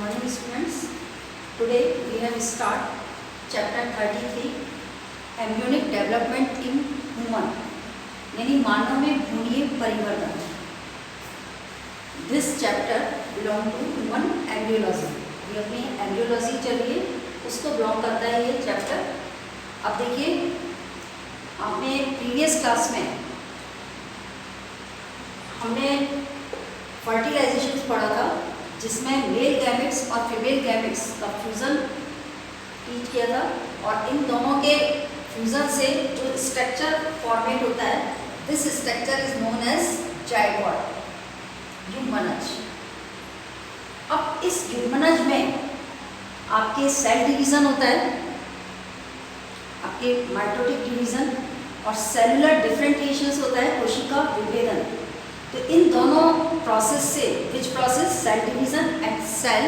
morning students. Today we have start chapter 33 embryonic development in human यानी मानव में भ्रूणीय परिवर्तन. This chapter belong to human embryology. ये अपनी embryology चलिए उसको बिलोंग करता है ये चैप्टर. अब देखिए आपने प्रीवियस क्लास में हमने फर्टिलाइजेशन पढ़ा था जिसमें मेल गैमेट्स और फीमेल गैमेट्स का फ्यूज़न टीच किया था और इन दोनों के फ्यूज़न से जो स्ट्रक्चर फॉर्मेट होता है this structure is known as zygote, युग्मनज. अब इस युग्मनज में आपके सेल डिवीज़न होता है, आपके माइटोटिक डिवीज़न और सेलुलर डिफरेंशिएशन होता है, कोशिका विभेदन. तो इन दोनों प्रोसेस से which process cell division and cell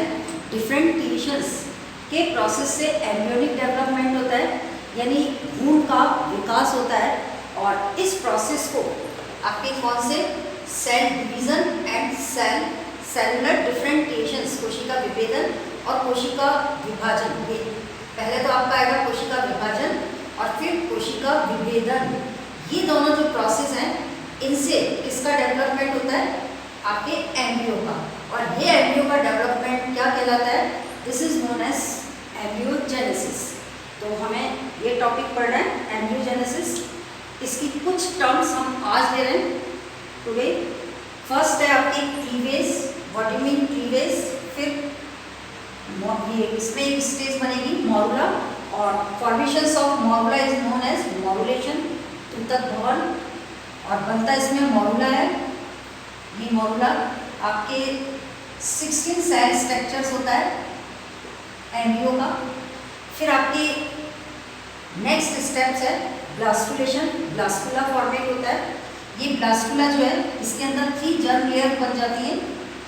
differentiations के प्रोसेस से एम्ब्रियोनिक डेवलपमेंट होता है यानी भ्रूण का विकास होता है. और इस प्रोसेस को आपके कौन से cell division and cellular differentiations कोशिका विभेदन और कोशिका विभाजन, ये पहले तो आपका आएगा कोशिका विभाजन और फिर कोशिका विभेदन. ये दोनों जो प्रोसेस हैं इनसे किसका डेवलपमेंट होता है, आपके एम्ब्रियो का. और ये एम्ब्रियो का डेवलपमेंट क्या कहलाता है, this is known as embryogenesis. तो हमें ये टॉपिक पढ़ना है एम्ब्रियोजेनेसिस. इसकी कुछ टर्म्स हम आज ले रहे हैं टुडे. फर्स्ट है आपकी cleavage. What you mean cleavage. फिर ये इसमें एक स्टेज बनेगी मॉरुला और formations of morula is known as morulation, ऊतक भवन. और बनता इसमें मॉरुला है. ये मॉरुला आपके 16 सेल स्ट्रक्चर्स होता है एम्ब्रियो का. फिर आपके नेक्स्ट स्टेप्स है ब्लास्टुलेशन. ब्लास्टुला फॉर्मेट होता है. ये ब्लास्टुला जो है इसके अंदर 3 जर्म लेयर बन जाती है,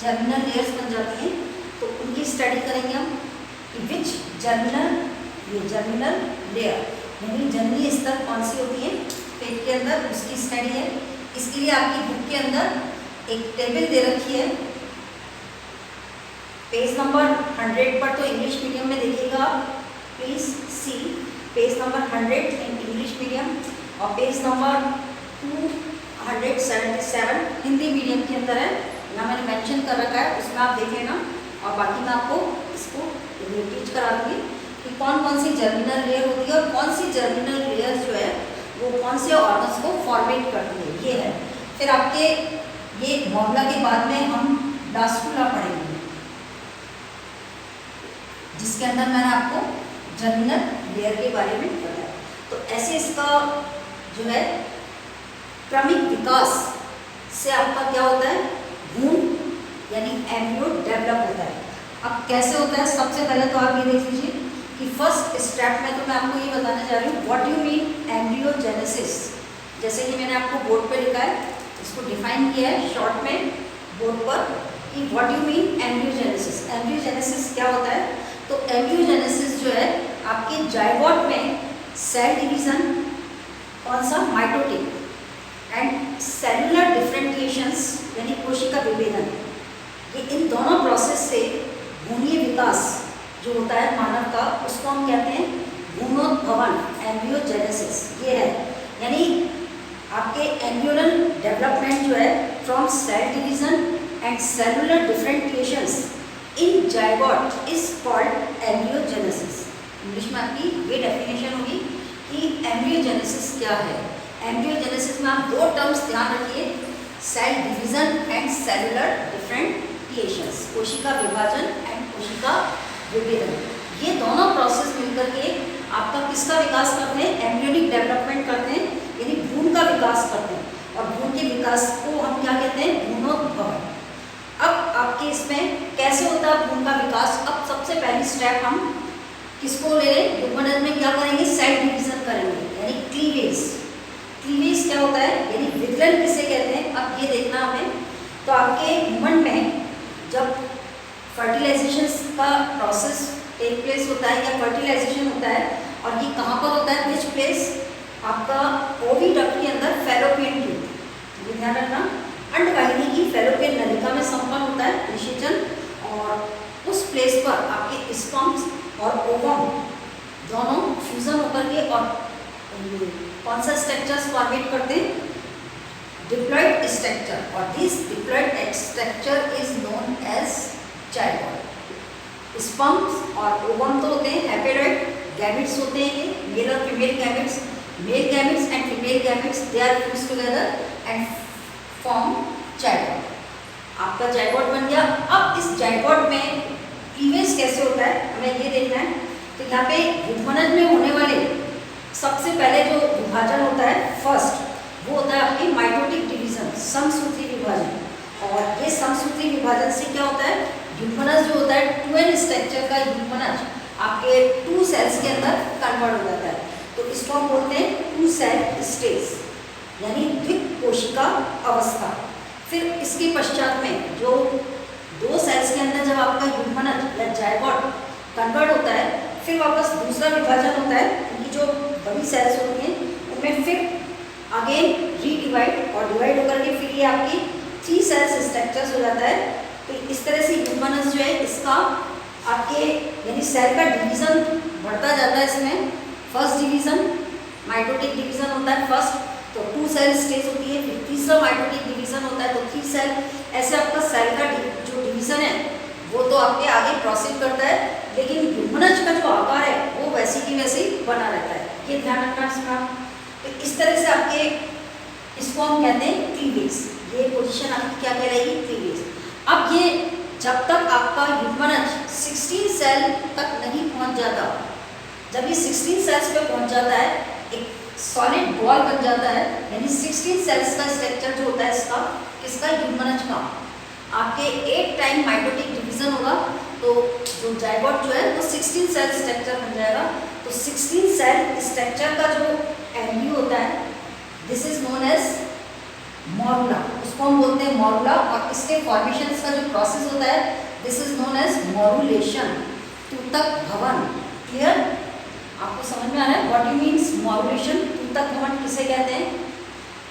जर्मिनल लेयर्स बन जाती हैं. तो उनकी स्टडी करेंगे हम कि विच जर्मिनल, ये जर्मिनल लेयर यानी जननी स्तर कौन सी होती है पेट के अंदर, उसकी स्टडी है. इसके लिए आपकी बुक के अंदर एक टेबल दे रखी है. पेज नंबर 100 पर तो इंग्लिश मीडियम में देखिएगा, please see page number 100 in English medium और पेज नंबर 277 हिंदी मीडियम के अंदर है. यहाँ मैंने मेंशन कर रखा है, उसमें आप देख लेना. और बाकी मैं आपको इसको टीच करा दूँगी कि कौन कौन सी जर्मिनल लेयर होती है और कौन सी जर्मिनल लेयर जो है वो कौन से ऑर्गन्स को फॉर्मेट करती है, ये है. फिर आपके ये मॉरुला के बाद में हम ब्लास्टुला पढ़ेंगे जिसके अंदर मैंने आपको जर्मिनल लेयर के बारे में बताया. तो ऐसे इसका जो है क्रमिक विकास से आपका क्या होता है, भ्रूण यानी एम्ब्रियो डेवलप होता है. अब कैसे होता है, सबसे पहले तो आप ये देख लीजिए कि फर्स्ट स्टेप में तो मैं आपको ये बताने जा रही हूँ व्हाट यू मीन एम्ब्रियोजेनेसिस. जैसे कि मैंने आपको बोर्ड पे लिखा है, इसको डिफाइन किया है शॉर्ट में बोर्ड पर कि what you mean embryogenesis. Embryogenesis क्या होता है, तो एम्ब्रियोजेनेसिस जो है आपके जाइगोट में सेल डिवीज़न कौन सा माइटोटिक एंड सेलुलर डिफरेंशिएशंस यानी कोशिका विभेदन, ये इन दोनों प्रोसेस से भ्रूणीय विकास जो होता है मानव का उसको हम कहते हैं भ्रूणोद्भवन, एम्ब्रियोजेनेसिस. ये है यानी आपके एम्ब्रियोनल डेवलपमेंट जो है from cell division and cellular differentiations in zygote is called embryogenesis. English में आपकी ये डेफिनेशन होगी कि एम्ब्रियोजेनेसिस क्या है. एम्ब्रियोजेनेसिस में आप 2 टर्म्स ध्यान रखिए, cell division and cellular differentiations, कोशिका विभाजन एंड कोशिका विभेदन. ये दोनों प्रोसेस मिलकर के आपका किसका विकास करते हैं, एम्ब्रियोनिक डेवलपमेंट करते हैं यानी भ्रूण का विकास करते हैं. और भ्रूण के विकास को हम क्या कहते हैं, भ्रूणोद्भवन. अब आपके इसमें कैसे होता है भ्रूण का विकास. अब सबसे पहली स्टेप हम किसको ले लें, युग्मनज में क्या करेंगे, सेल डिवीज़न करेंगे यानी क्लीवेज. क्लीवेज क्या होता है यानी विघलन किसे कहते हैं. अब ये देखना हमें, तो आपके ह्यूमन में जब फर्टिलाइजेशन का प्रोसेस टेक प्लेस होता है या फर्टिलाइजेशन होता है और ये कहाँ पर होता है, विच प्लेस, आपका ओविडक्ट के अंदर फैलोपियन ट्यूब. ये ध्यान रखना, अंडवाहिनी की फैलोपियन नलिका में संपन्न होता है निषेचन. और उस प्लेस पर कौन सा स्ट्रक्चर्स फॉर्मेट करते हैं? डिप्लॉइड स्ट्रक्चर, और this diploid structure is known as zygote. Sperms और ओवम तो होते हैं हैप्लॉइड गैमेट्स होते हैं, ये मेल और female gametes. Male gametes and female gametes they are fused together and form zygote. आपका जायगोट बन गया। अब इस जायगोट में क्लीवेज कैसे होता है हमें ये देखना है। तो यहाँ पे युग्मनज में होने वाले सबसे पहले जो विभाजन होता है फर्स्ट, वो होता है आपकी माइटोटिक डिवीजन, समसूत्री विभाजन। और ये समसूत्री विभाजन से क्या होता है, युग्मनज जो होता है 2n स्ट्रक्चर का युग्मनज आपके 2 सेल्स के अंदर कन्वर्ट हो जाता है। तो इसको हम बोलते हैं 2 सेल स्टेज, यानी द्विकोशिका अवस्था। फिर इसके पश्चात में जो 2 सेल्स के अंदर जब आपका युग्मनज या जायगोट कन्वर्ट होता है, फिर वापस दूसरा विभाजन होता है। उनकी जो बड़ी सेल्स होती हैं उनमें फिर अगेन रीडिवाइड, और डिवाइड होकर के फिर ये आपकी 3 सेल्स स्ट्रक्चर्स हो जाता है। तो इस तरह से युग्मनज जो है इसका आपके यानी सेल का डिवीजन बढ़ता जाता है। इसमें फर्स्ट डिवीजन माइटोटिक डिवीजन होता है फर्स्ट, तो 2 सेल स्टेज होती है। फिर तीसरा माइटोटिक डिवीजन होता है तो 3 सेल। ऐसे आपका सेल का जो डिवीजन है वो तो आपके आगे प्रोसीड करता है, लेकिन युग्मनज का जो आकार है वो वैसे की वैसे ही बना रहता है। ये ध्यान रखना इसका। तो इस तरह से आपके इसको हम कहते हैं क्लीवेज। ये पोजीशन आपकी क्या कहलाएगी, क्लीवेज। अब ये जब तक आपका युग्मनज 16 सेल तक नहीं पहुंच जाता, जब ये 16 सेल्स पे पहुंच जाता है एक सॉलिड बॉल बन जाता है, यानी 16 सेल्स का स्ट्रक्चर जो होता है इसका युग्मनज का आपके 8 टाइम माइटोटिक डिवीजन होगा। तो जो जायगोट जो है वो 16 सेल स्ट्रक्चर बन जाएगा। तो 16 सेल स्ट्रक्चर का जो एम्ब्रियो होता है दिस इज नोन एज मॉरुला, उसको हम बोलते हैं मॉरुला। और इसके फॉर्मेशन का जो प्रोसेस होता है दिस इज नोन एज मॉरुलेशन, तूतक भवन। क्लियर, आपको समझ में आ रहा है व्हाट यू मीन्स मॉरुलेशन? तूतक भवन किसे कहते हैं,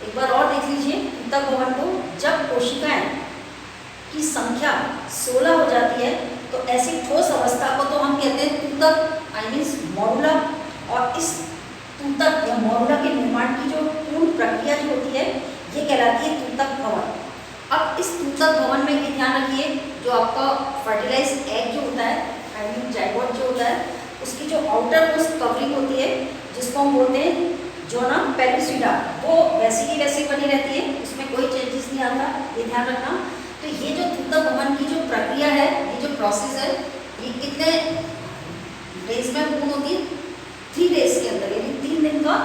एक बार और देख लीजिए। तूतक भवन को जब कोशिकाएं की संख्या 16 हो जाती है तो ऐसी ठोस अवस्था को तो हम कहते हैं तूतक, आई मीन्स मॉरुला। और इस तूतक या मॉरुला के निर्माण की जो पूर्ण प्रक्रिया जो होती है ये कहलाती है तूतक भवन। अब इस तूतक भवन में ये ध्यान रखिए, जो आपका फर्टिलाइज एग जो होता है, आई मीन जायगोट जो होता है, उसकी जो आउटर मोस्ट कवरिंग होती है जिसको हम बोलते हैं जोना पेल्विसिडा, वो वैसी की वैसी बनी रहती है, उसमें कोई चेंजेस नहीं आता, ये ध्यान रखना। तो ये जो तूतक भवन की जो प्रक्रिया है, ये जो प्रोसेस है, ये कितने डेज में पूर्ण होती है? 3 डेज के अंदर, यानी 3 दिन का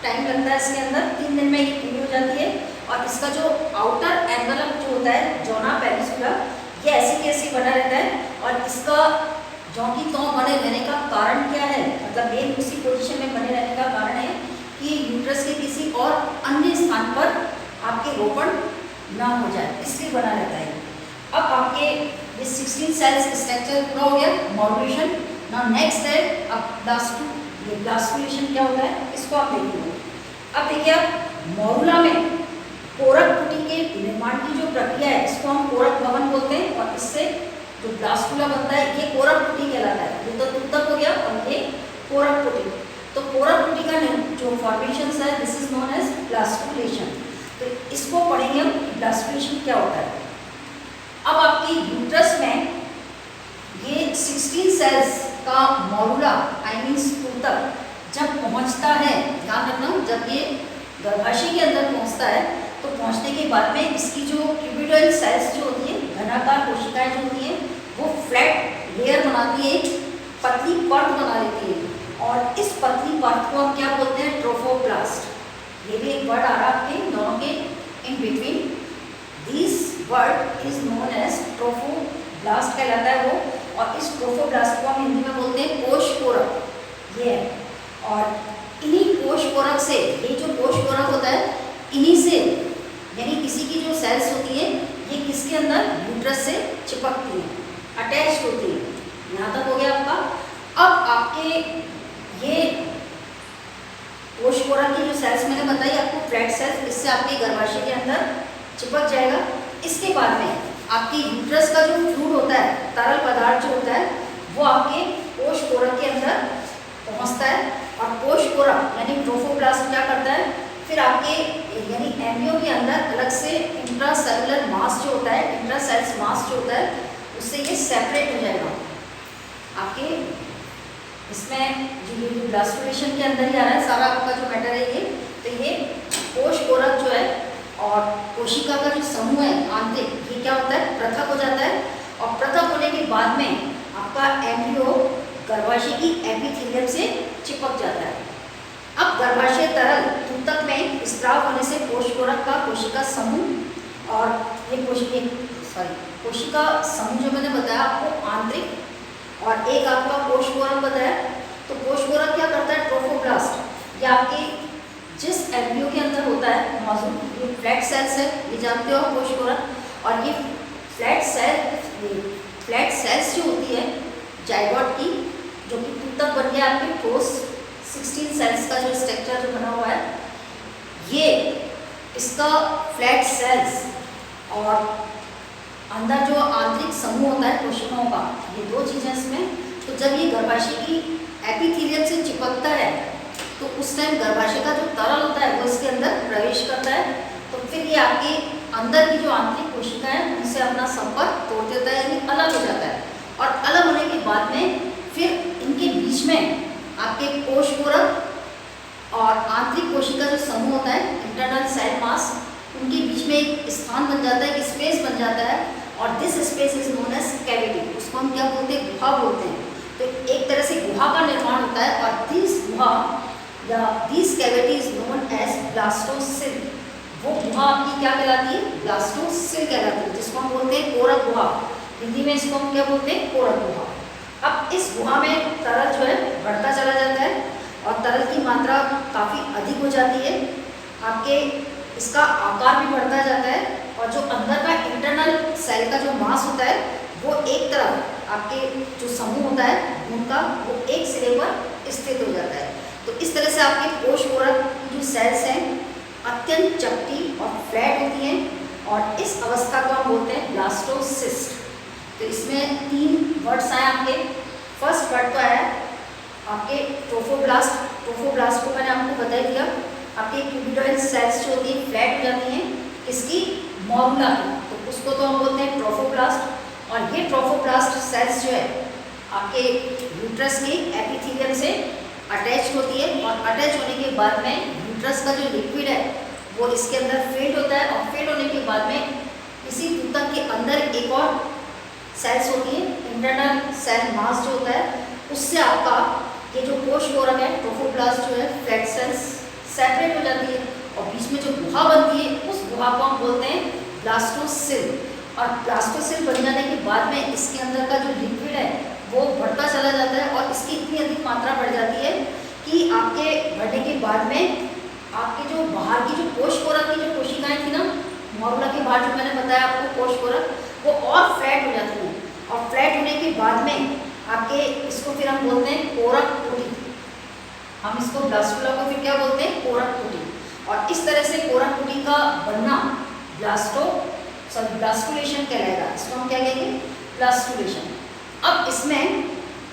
टाइम लगता है इसके अंदर। 3 दिन में ये पूरी हो जाती है। और इसका जो आउटर एनवलप जो होता है जोना पेल्विसिडा, ये ऐसी की ऐसी बना रहता है। और इसका जौ की त्यों बने रहने का कारण क्या है, मतलब मेन उसी पोजीशन में बने रहने का कारण है कि यूट्रस के किसी और अन्य स्थान पर आपके रोपण ना हो जाए, इसलिए बना रहता है। अब आपके ये 16 सेल्स स्ट्रक्चर पूरा हो गया, मॉरुलेशन। नाउ नेक्स्ट है अब ब्लास्टुलेशन क्या होता है, इसको आप देखिए। अब देखिए आप मॉरुला में कोरक पुटी के निर्माण की जो प्रक्रिया है इसको हम कोरक भवन बोलते हैं। और इससे जो ब्लास्टुला बनता है ये कोरक पुटी कहलाता है। ये तो तूतक हो गया और ये कोरक पुटी। तो कोरक पुटी का जो फॉर्मेशन है this is known as blastulation. तो इसको पढ़ेंगे हम, ब्लास्टुलेशन क्या होता है। अब आपकी यूट्रस में ये 16 सेल्स का मॉरुला आई मीन तूतक जब पहुंचता है, ध्यान रखना, जब ये गर्भाशय के अंदर पहुंचता है तो पहुंचने के बाद में इसकी जो क्यूबिडोइड सेल्स जो होती है, घनाकार कोशिकाएं जो होती हैं, वो फ्लैट लेयर बनाती है, पतली परत बना लेती है। और इस पतली परत को हम क्या बोलते हैं, ट्रोफोप्लास्ट। ये भी एक वर्ड आ रहा है आपके दोनों के in between, this word is known as trophoblast कहलाता है वो। और इस ट्रोफोब्लास्ट को हम हिंदी में बोलते हैं कोशकोरक, ये है। और इन्हीं कोशकोरक से, ये जो कोशकोरक होता है इन्हीं से, यानी किसी की जो सेल्स होती है ये किसके अंदर, यूट्रस से चिपकती हैं, अटैच होती है। यहाँ तक हो गया आपका। अब आपके ये कोशकोरक की जो सेल्स मैंने बताई आपको, फ्लैट सेल्स, इससे आपके गर्भाशय के अंदर चिपक जाएगा। इसके बाद में आपकी यूट्रस का जो फ्लूइड होता है, तरल पदार्थ जो होता है, वो आपके कोशकोरक के अंदर पहुँचता है। और कोश कोरक यानी ट्रोफोप्लास्ट क्या करता है, फिर आपके यानी एम्ब्रियो के अंदर अलग से इंट्रासेलुलर मास जो होता है, इंट्रासेल्स मास जो होता है, उससे ये सेपरेट हो जाएगा आपके इसमें जो ब्लास्टुलेशन के अंदर ही आ रहा है सारा आपका जो मैटर है ये। तो ये कोश कोरक जो है और कोशिका का जो समूह है आंतरिक, ये क्या होता है, पृथक हो जाता है। और पृथक होने के बाद में आपका एम्ब्रियो गर्भाशय की एपिथेलियम से चिपक जाता है। अब गर्भाशय तरल ऊतक में स्त्राव होने से कोश कोरक का कोशिका समूह और ये कोशिका समूह जो मैंने बताया आपको आंतरिक और एक आपका कोश कोरक बताया। तो कोश कोरक क्या करता है, ट्रोफोप्लास्ट ये आपके जिस एम्ब्रियो के अंदर होता है मौजूद, ये फ्लैट सेल्स है, ये जानते हो कोश कोरक। और ये फ्लैट सेल्स जो होती है जाइगोट की, जो कि ऊतक बन गया आपके ठोस 16 सेल्स का जो स्ट्रक्चर जो बना हुआ है, ये इसका फ्लैट सेल्स और अंदर जो आंतरिक समूह होता है कोशिकाओं का, ये दो चीज़ें इसमें। तो जब ये गर्भाशय की एपिथेलियम से चिपकता है तो उस टाइम गर्भाशय का जो तरल होता है वो इसके अंदर प्रवेश करता है। तो फिर ये आपके अंदर की जो आंतरिक कोशिका है उनसे अपना संपर्क तोड़ देता है, यानी अलग हो जाता है। और अलग होने के बाद में फिर इनके बीच में आपके कोश कोरक और आंतरिक कोशिका जो समूह होता है इंटरनल सेल मास, उनके बीच में एक स्थान बन जाता है, एक स्पेस बन जाता है। और this space is known as cavity, उसको हम क्या बोलते हैं, गुहा बोलते हैं। तो एक तरह से गुहा का निर्माण होता है और दिस गुहा या this cavity is known as blastocoel. वो गुहा आपकी क्या कहलाती है, ब्लास्टोसिल कहलाती है, जिसको हम बोलते हैं कोरक गुहा। हिंदी में इसको हम क्या बोलते हैं, कोरक गुहा। अब इस गुहा में तरल जो है बढ़ता चला जाता है और तरल की मात्रा काफ़ी अधिक हो जाती है, आपके इसका आकार भी बढ़ता जाता है। और जो अंदर का इंटरनल सेल का जो मास होता है वो एक तरफ आपके जो समूह होता है उनका वो एक सिरे पर स्थित हो जाता है। तो इस तरह से आपके कोश कोरक की जो सेल्स हैं अत्यंत चपटी और फ्लैट होती हैं और इस अवस्था को हम बोलते हैं ब्लास्टोसिस्ट। तो इसमें 3 वर्ड्स आए आपके। फर्स्ट वर्ड तो आया आपके ट्रोफोब्लास्ट। ट्रोफोब्लास्ट को मैंने आपको बता दिया, आपके क्यूबिडॉइड सेल्स जो होती हैं फ्लैट हो जाती हैं, इसकी मॉरुला की, तो उसको तो हम बोलते हैं ट्रोफोब्लास्ट। और ये ट्रोफोब्लास्ट सेल्स जो है आपके यूट्रस के एपिथेलियम से अटैच होती है और अटैच होने के बाद में यूट्रस का जो लिक्विड है वो इसके अंदर फेड होता है और फेड होने के बाद में इसी ऊतक के अंदर एक और सेल्स होती है, इंटरनल सेल मास जो होता है, उससे आपका ये जो कोश कोरक है ट्रोफोब्लास्ट जो है फ्लैट सेल्स सेपरेट हो जाती है और बीच में जो गुहा बनती है उस गुहा को हम बोलते हैं ब्लास्टोसिल। और ब्लास्टोसिल बन जाने के बाद में इसके अंदर का जो लिक्विड है वो बढ़ता चला जाता है और इसकी इतनी अधिक मात्रा बढ़ जाती है कि आपके बढ़ने के बाद में आपके जो बाहर की जो कोश कोरक की जो कोशिकाएं थी ना, मॉरुला के बाहर जो मैंने बताया आपको कोश कोरक, वो और फ्लैट हो जाती हैं। और फ्लैट होने के बाद में आपके इसको फिर हम बोलते हैं कोरक कोटि। हम इसको ब्लास्टुला को फिर क्या बोलते हैं, कोरक कोटि। और इस तरह से कोरक कोटि का बनना ब्लास्टुलेशन कहलाएगा। इसको हम क्या कहेंगे, ब्लास्टुलेशन। अब इसमें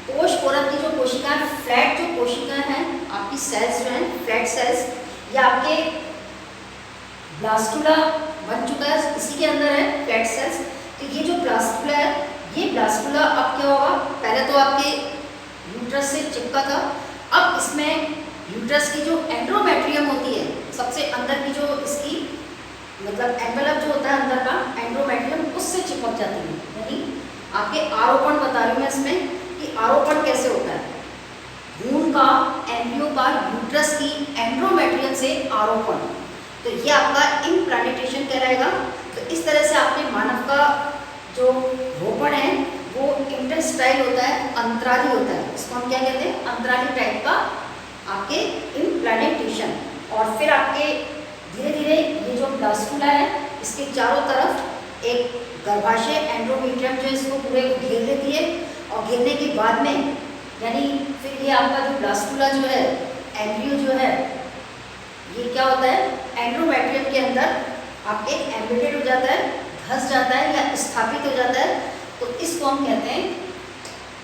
कोश कोरक की जो कोशिकाएं, फ्लैट जो कोशिकाएं हैं आपकी सेल्स जो हैं फ्लैट सेल्स, या आपके ब्लास्टुला बन चुका है, इसी के अंदर है फ्लैट सेल्स। तो ये जो ब्लास्टुला है, ये ब्लास्टुला अब क्या होगा, पहले तो आपके यूट्रस से चिपका था, अब इसमें यूट्रस की जो एंड्रोमेट्रियम होती है, सबसे अंदर की जो इसकी मतलब एनवेलप जो होता है अंदर का एंड्रोमेट्रियम, उससे चिपक जाती है। यानी आपके आरोपण बता रही हूँ मैं इसमें कि आरोपण कैसे होता है, भ्रूण का एम्ब्रियो का यूट्रस की एंड्रोमेट्रियम से आरोपण, तो ये आपका इम्प्लांटेशन कहलाएगा। तो इस तरह से आपके मानव का जो रोपण है वो इंटरस्टाइल होता है, अंतराली होता है, इसको हम क्या कहते हैं, अंतराली टाइप का आपके इम्प्लांटेशन। और फिर आपके धीरे धीरे ये जो ब्लास्टुला है इसके चारों तरफ एक गर्भाशय एंड्रोमेट्रियम जो इसको पूरे को घेर लेती है और घेरने के बाद में यानी फिर ये आपका जो ब्लास्टुला जो है एम्ब्रियो जो है ये क्या होता है, एंड्रोमेट्रियम के अंदर आपके एम्बेडेड हो जाता है, धंस जाता है या स्थापित हो जाता है। तो इसको हम कहते हैं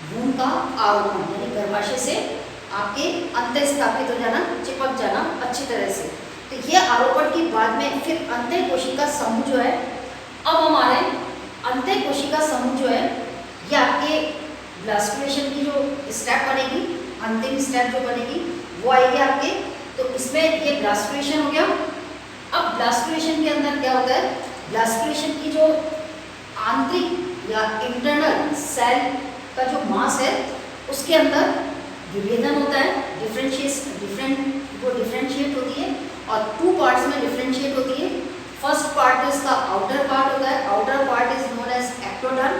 भ्रूण का आरोपण, यानी गर्भाशय से आपके अंत स्थापित हो जाना, चिपक जाना अच्छी तरह से। तो ये आरोपण की बाद में फिर अंतः कोशिका समूह जो है, अब हमारे अंतः कोशिका समूह जो है ये आपके ब्लास्टुलेशन की जो स्टेप बनेगी, अंतिम स्टेप जो बनेगी वो आएगी आपके। तो इसमें ये ब्लास्टुलेशन हो गया। अब ब्लास्टुलेशन के अंदर क्या होता है, ब्लास्टुलेशन की जो आंतरिक या इंटरनल सेल का जो मास है उसके अंदर विभेदन होता है, डिफरेंशिएट होती है और 2 पार्ट्स में डिफरेंशिएट होती है। फर्स्ट पार्ट इसका आउटर पार्ट होता है, outer part is known as ectoderm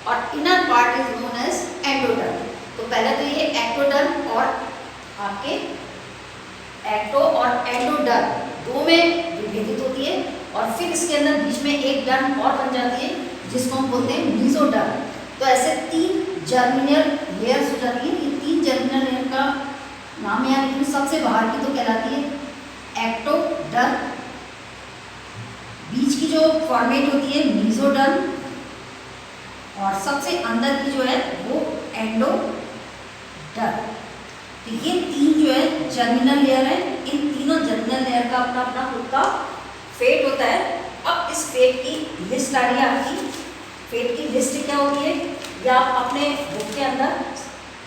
और inner part is known as endoderm. तो पहले तो ये एक्टोडर्म और आपके एक्टो और एंडोडर्म दो में विभेदित होती है और फिर इसके अंदर बीच में एक डर्म और बन जाती है जिसको हम बोलते हैं मीसोडर्म। तो ऐसे 3 जर्मिनल लेयर्स हो जाती है। ये 3 जर्मिनल लेयर का नाम यहाँ लिखूँ, सबसे बाहर की तो कहलाती है एक्टोडर्म, बीच की जो फॉर्मेट होती है मीसोडर्म और सबसे अंदर की जो है वो एंडोडर्म। तो ये 3 जो है जर्मिनल लेयर है। इन तीनों जर्मिनल लेयर का अपना अपना खुद का फेट होता है। अब इस फेट की लिस्ट आ रही है आपकी। फेट की लिस्ट क्या होती है या आप अपने बुक के अंदर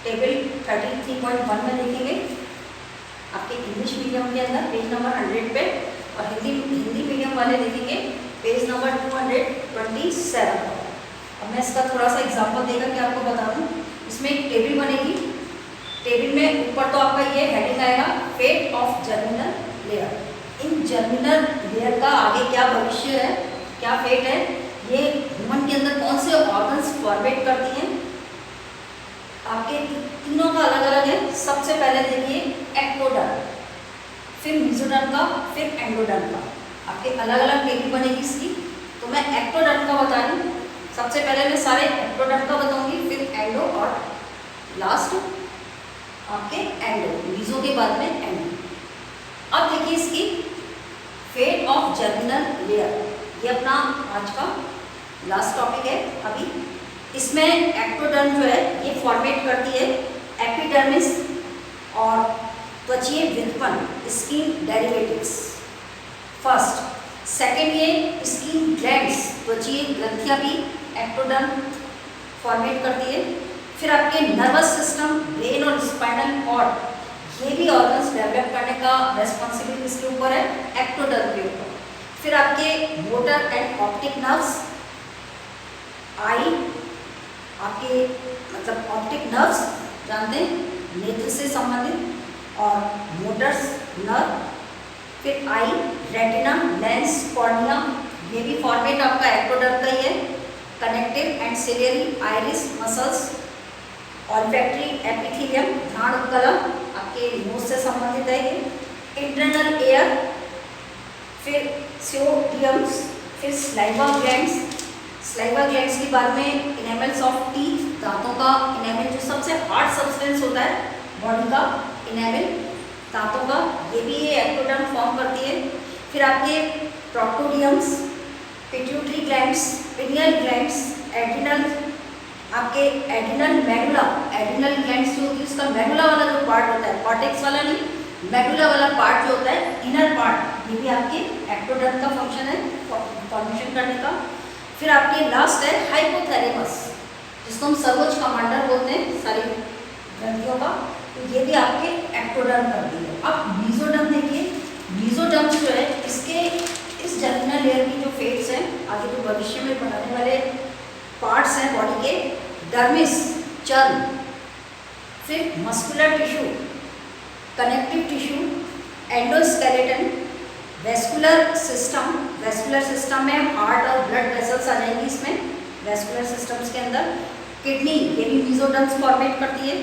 टेबल 33.1 में देखेंगे, आपके इंग्लिश मीडियम के अंदर पेज नंबर 100 पे, और हिंदी मीडियम वाले देखेंगे पेज नंबर 227 पर। अब मैं इसका थोड़ा सा एग्जांपल देकर के आपको बता दूं। इसमें एक टेबल बनेगी, टेबल में ऊपर तो आपका ये हेडिंग आएगा फेट ऑफ जर्मिनल लेयर। इन जर्मिनल लेयर का आगे क्या भविष्य है, क्या फेट है, ये ह्यूमन के अंदर कौन से ऑर्गन्स फॉर्मेट करती हैं, आपके तीनों का अलग अलग है। सबसे पहले देखिए एक्टोडर्म, फिर मीसोडर्म का, फिर एंडोडर्म का, आपके अलग अलग टेबल बनेगी इसकी। तो मैं एक्टोडर्म का बता रही हूँ। सबसे पहले मैं सारे एक्टोडर्म का बताऊंगी, फिर एंडो और लास्ट आपके एंडो, मीसो के बाद में एंडो। अब देखिए इसकी फेट ऑफ जर्मिनल लेयर, ये अपना आज का लास्ट टॉपिक है अभी। इसमें एक्टोडर्म जो है ये फॉर्मेट करती है एपिडर्मिस और त्वचीय व्युत्पन्न, स्किन डेरिवेटिव्स फर्स्ट। सेकेंड ये स्किन ग्लैंड्स, त्वचीय ग्रंथियां भी एक्टोडर्म फॉर्मेट करती है। फिर आपके नर्वस सिस्टम, ब्रेन और स्पाइनल कॉर्ड, ये भी ऑर्गन्स डेवलप करने का रेस्पॉन्सिबिलिटी इसके ऊपर है, एक्टोडर्म के ऊपर। फिर आपके मोटर एंड ऑप्टिक नर्व्स, आई आपके मतलब ऑप्टिक नर्व्स जानते हैं, नेत्र से संबंधित, और मोटर्स नर्व, फिर आई, रेटिना, लेंस, कॉर्निया, ये भी फॉर्मेट आपका एक्टोडर्म का ही है। Connective and ciliary, iris, muscles, olfactory epithelium, घ्राण उपकला आपके नोज से संबंधित है ये। इंटरनल एयर, फिर सियोडियम्स, फिर स्लाइवा ग्लैंड्स, स्लाइवा ग्लैंड्स के बाद में इनेमल्स ऑफ टीथ, दांतों का इनेमल जो सबसे हार्ड सब्सटेंस होता है बॉडी का, इनेमल दांतों का, ये भी ये एक्टोडर्म फॉर्म करती है। फिर आपके proctodeums, pituitary glands, pineal glands, adrenal, आपके एड्रिनल मेडुला, एड्रिनल ग्लैंड्स जो होती है उसका मेडुला वाला जो पार्ट होता है, कॉर्टेक्स वाला नहीं, मेडुला वाला पार्ट जो होता है, इनर पार्ट, ये भी आपके एक्टोडर्म का फंक्शन है फॉर्मेशन करने का। फिर आपके लास्ट है हाइपोथैलेमस, जिसको हम सर्वोच्च कमांडर बोलते हैं सारी ग्रंथियों का, तो ये भी आपके एक्टोडर्म करती है। अब मीसोडर्म देखिए, मीसोडर्म जो है इसके इस जर्मिनल लेयर की जो फेट्स हैं, आगे जो भविष्य में बनाने वाले पार्ट्स हैं बॉडी के, डर्मिस चर्म, फिर muscular tissue, connective tissue, endoskeleton, vascular system, vascular system में हार्ट और ब्लड वेसल्स आ जाएंगी इसमें, वेस्कुलर सिस्टम्स के अंदर। किडनी, ये भी मीसोडर्म्स फॉर्मेट करती है।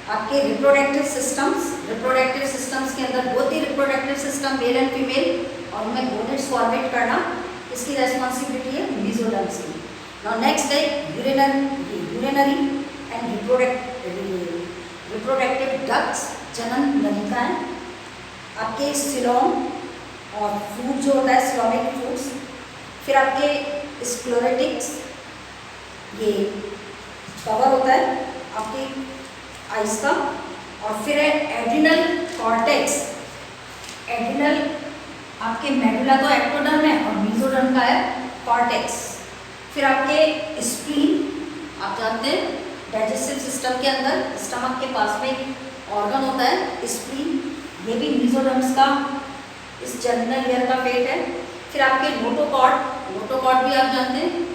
आपके रिप्रोडक्टिव सिस्टम्स, रिप्रोडक्टिव सिस्टम्स के अंदर both he reproductive system male and female और उनमें गोनेट्स फॉर्मेट करना, इसकी रेस्पॉन्सिबिलिटी है मीसोडर्म्स की। नाउ नेक्स्ट है यूरिनरी एंड रिप्रोडक्टिव डक्ट्स, जनन नलिकाएं, आपके सिलोम और फ्रूट जो होता है सिलोमिक फ्रूट्स, फिर आपके स्क्लेरोटिक्स, ये कवर होता है आपके आइस का, और फिर है एड्रिनल कॉर्टेक्स। एड्रिनल आपके मेडुला तो एक्टोडर्म है और मेसोडर्म का है कॉर्टेक्स। फिर आपके स्प्लीन, आप जानते हैं डाइजेस्टिव सिस्टम के अंदर स्टमक के पास में एक ऑर्गन होता है स्प्लीन, ये भी मेसोडर्म्स का इस जर्मिनल लेयर का फेट है। फिर आपके नोटोकॉर्ड, नोटोकॉर्ड भी आप जानते हैं,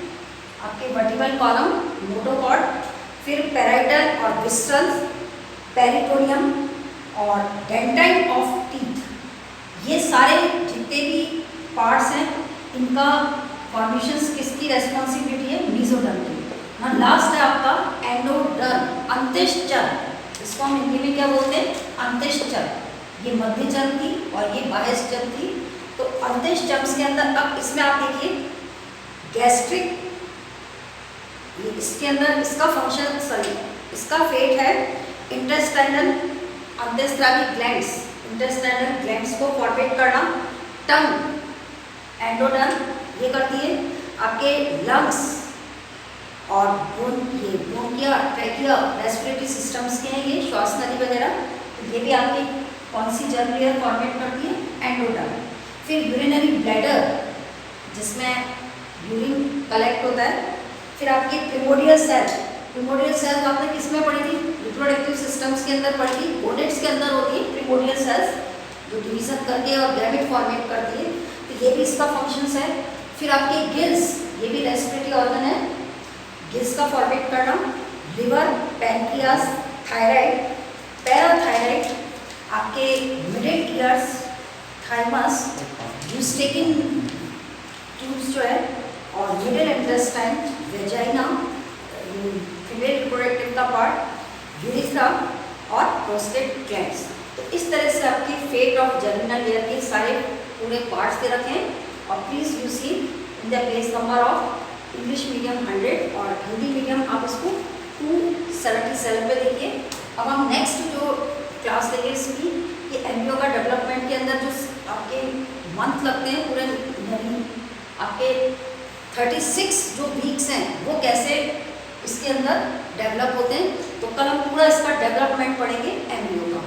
आपके वर्टिबल कॉलम नोटोकॉर्ड। फिर पैराइटल और विस्ट्रल, पेरिटोनियम और डेंटाइन ऑफ टीथ, ये सारे जितने भी पार्ट्स हैं इनका फॉर्मेशंस किसकी रेस्पॉन्सिबिलिटी है? मेसोडर्म की। हाँ, लास्ट है आपका एंडोडर्म, अंत्येष्टचर, इसको हम हिंदी में क्या बोलते हैं? अंत्येष्टचर। ये मध्यचर थी और ये बाह्यचर थी। तो अंत्येष्टचर्स के अंदर अब इसमें आप देखिए गैस्ट्रिक, ये इसके अंदर इसका फंक्शन, सॉरी इसका फेट है इंटेस्टाइनल अंत्येस्त्रावी ग्लैंड्स, इंटेस्टाइनल ग्लैंड्स को फॉर्मेट करना। टंग, एंडोडर्म ये करती है। आपके लंग्स और ये ब्रोंकिया, ट्रैकिया, रेस्पिरेटरी सिस्टम्स के हैं ये, श्वास नली वगैरह, तो ये भी आपकी कौन सी जर्म लेयर फॉर्मेट करती है? एंडोडर्म। फिर यूरिनरी ब्लैडर, जिसमें यूरिन कलेक्ट होता है। फिर आपकी प्रिमोडियल सेल, प्रिमोडियल सेल्स आपने किसमें पढ़ी थी? रिप्रोडक्टिव सिस्टम्स के अंदर पढ़ी थी, गोनेट्स के अंदर होती है प्रिमोडियल सेल्स जो डिवीजन करके और गैमेट फॉर्मेट करती है, तो ये भी इसका फंक्शंस है। फिर आपके गिल्स, ये भी रेस्पिरेटरी ऑर्गन है, गिल्स का फॉर्मेट करना। लिवर, पैनक्रियास, थायराइड, पैराथायराइड, आपके मिडिल ईयर्स, थाइमस, यूस्टेकिन ट्यूब्स जो है, और middle intestine, vagina, female reproductive का पार्ट, यूरिथ्रा और प्रोस्टेट ग्लैंड्स। तो इस तरह से आपकी फेट ऑफ जर्मिनल लेयर के सारे पूरे पार्ट्स दे रखे हैं। और please you see in the page number of English medium 100 और हिंदी मीडियम आप इसको 277 पे देखिए। अब हम नेक्स्ट जो क्लास लेंगे इसकी, ये एम्ब्रियो का डेवलपमेंट के अंदर जो आपके मंथ लगते हैं पूरे, यानी आपके 36 जो वीक्स हैं वो कैसे इसके अंदर डेवलप होते हैं, तो कल हम पूरा इसका डेवलपमेंट पढ़ेंगे एम्ब्रियो का।